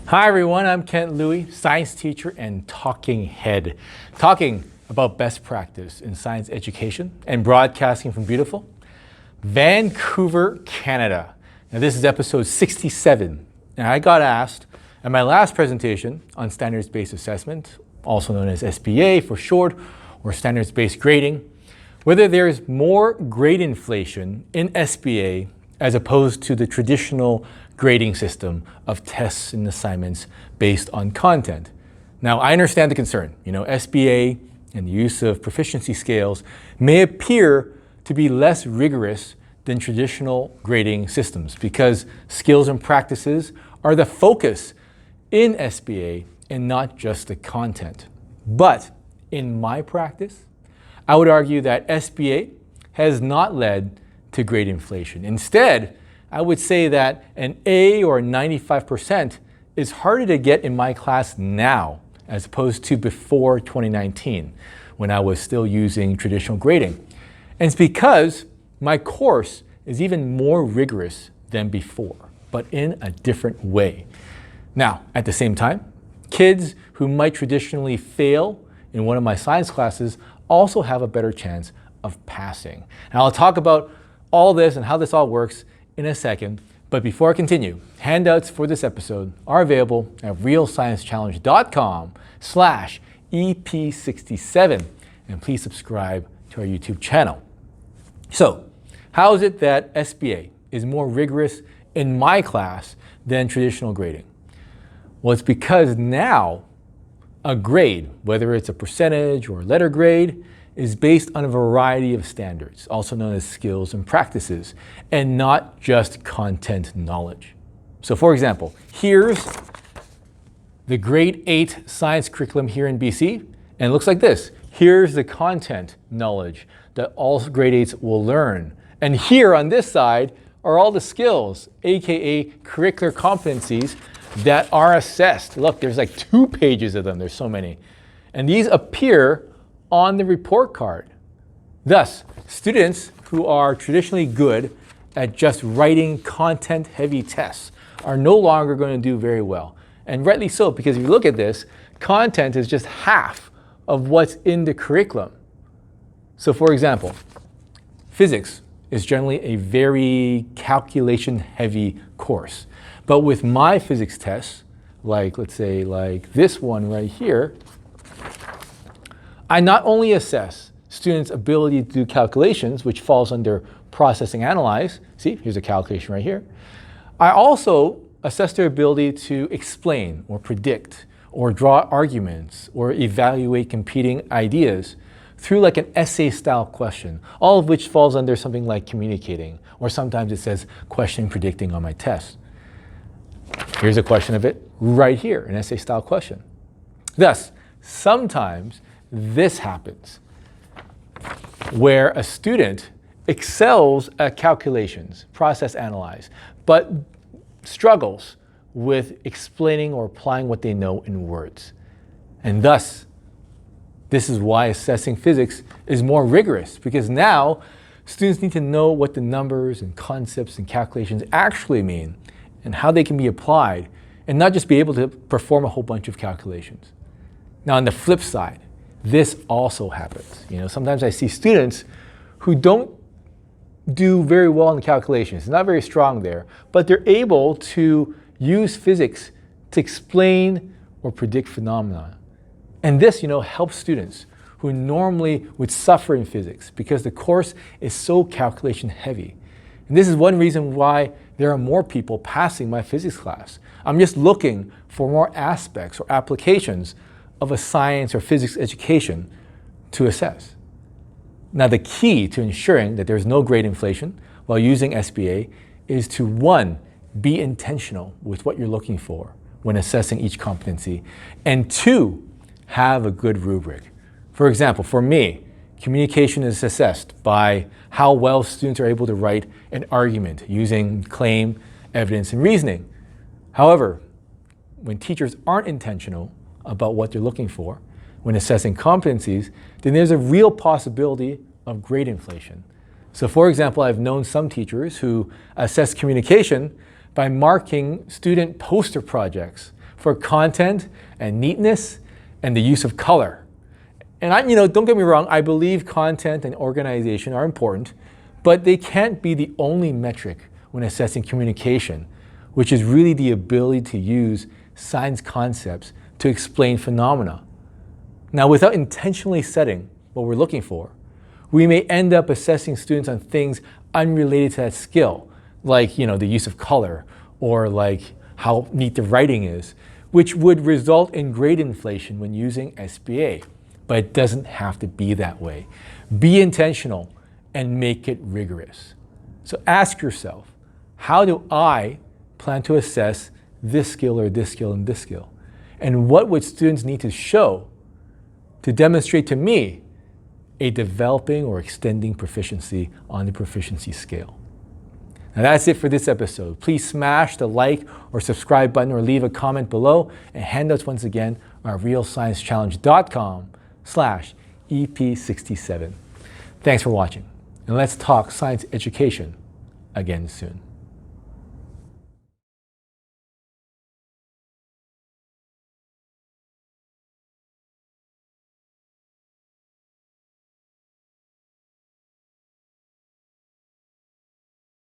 Hi everyone, I'm Kent Louie, science teacher and talking head, talking about best practice in science education and broadcasting from beautiful Vancouver, Canada. Now this is episode 67, and I got asked at my last presentation on standards-based assessment, also known as SBA for short, or standards-based grading, whether there is more grade inflation in SBA as opposed to the traditional grading system of tests and assignments based on content. Now, I understand the concern. SBA and the use of proficiency scales may appear to be less rigorous than traditional grading systems because skills and practices are the focus in SBA and not just the content. But in my practice, I would argue that SBA has not led to grade inflation. Instead, I would say that an A or 95% is harder to get in my class now as opposed to before 2019 when I was still using traditional grading. And it's because my course is even more rigorous than before, but in a different way. Now, at the same time, kids who might traditionally fail in one of my science classes also have a better chance of passing. And I'll talk about all this and how this all works in a second, but before I continue, handouts for this episode are available at realsciencechallenge.com/EP67, and please subscribe to our YouTube channel. So, how is it that SBA is more rigorous in my class than traditional grading? Well, it's because now a grade, whether it's a percentage or a letter grade, is based on a variety of standards, also known as skills and practices, and not just content knowledge. So for example, here's the grade 8 science curriculum here in BC, and it looks like this. Here's the content knowledge that all grade 8s will learn. And here on this side are all the skills, AKA curricular competencies, that are assessed. Look, there's like 2 pages of them, there's so many. And these appear on the report card. Thus, students who are traditionally good at just writing content-heavy tests are no longer going to do very well. And rightly so, because if you look at this, content is just half of what's in the curriculum. So for example, physics is generally a very calculation-heavy course. But with my physics tests, let's say this one right here, I not only assess students' ability to do calculations, which falls under processing analyze. See, here's a calculation right here. I also assess their ability to explain or predict or draw arguments or evaluate competing ideas through like an essay-style question, all of which falls under something like communicating, or sometimes it says question predicting on my test. Here's a question of it right here, an essay-style question. Thus, sometimes this happens where a student excels at calculations, process analyze, but struggles with explaining or applying what they know in words. And thus, this is why assessing physics is more rigorous, because now students need to know what the numbers and concepts and calculations actually mean and how they can be applied, and not just be able to perform a whole bunch of calculations. Now, on the flip side, this also happens. Sometimes I see students who don't do very well in the calculations, not very strong there, but they're able to use physics to explain or predict phenomena. And this, helps students who normally would suffer in physics because the course is so calculation heavy. And this is one reason why there are more people passing my physics class. I'm just looking for more aspects or applications of a science or physics education to assess. Now, the key to ensuring that there's no grade inflation while using SBA is to, 1, be intentional with what you're looking for when assessing each competency, and 2, have a good rubric. For example, for me, communication is assessed by how well students are able to write an argument using claim, evidence, and reasoning. However, when teachers aren't intentional about what they're looking for when assessing competencies, then there's a real possibility of grade inflation. So for example, I've known some teachers who assess communication by marking student poster projects for content and neatness and the use of color. And don't get me wrong, I believe content and organization are important, but they can't be the only metric when assessing communication, which is really the ability to use science concepts to explain phenomena. Now, without intentionally setting what we're looking for, we may end up assessing students on things unrelated to that skill, like the use of color or like how neat the writing is, which would result in grade inflation when using SBA. But it doesn't have to be that way. Be intentional and make it rigorous. So ask yourself, how do I plan to assess this skill or this skill and this skill? And what would students need to show to demonstrate to me a developing or extending proficiency on the proficiency scale? Now that's it for this episode. Please smash the like or subscribe button or leave a comment below. And handouts once again are realsciencechallenge.com/EP67. Thanks for watching. And let's talk science education again soon.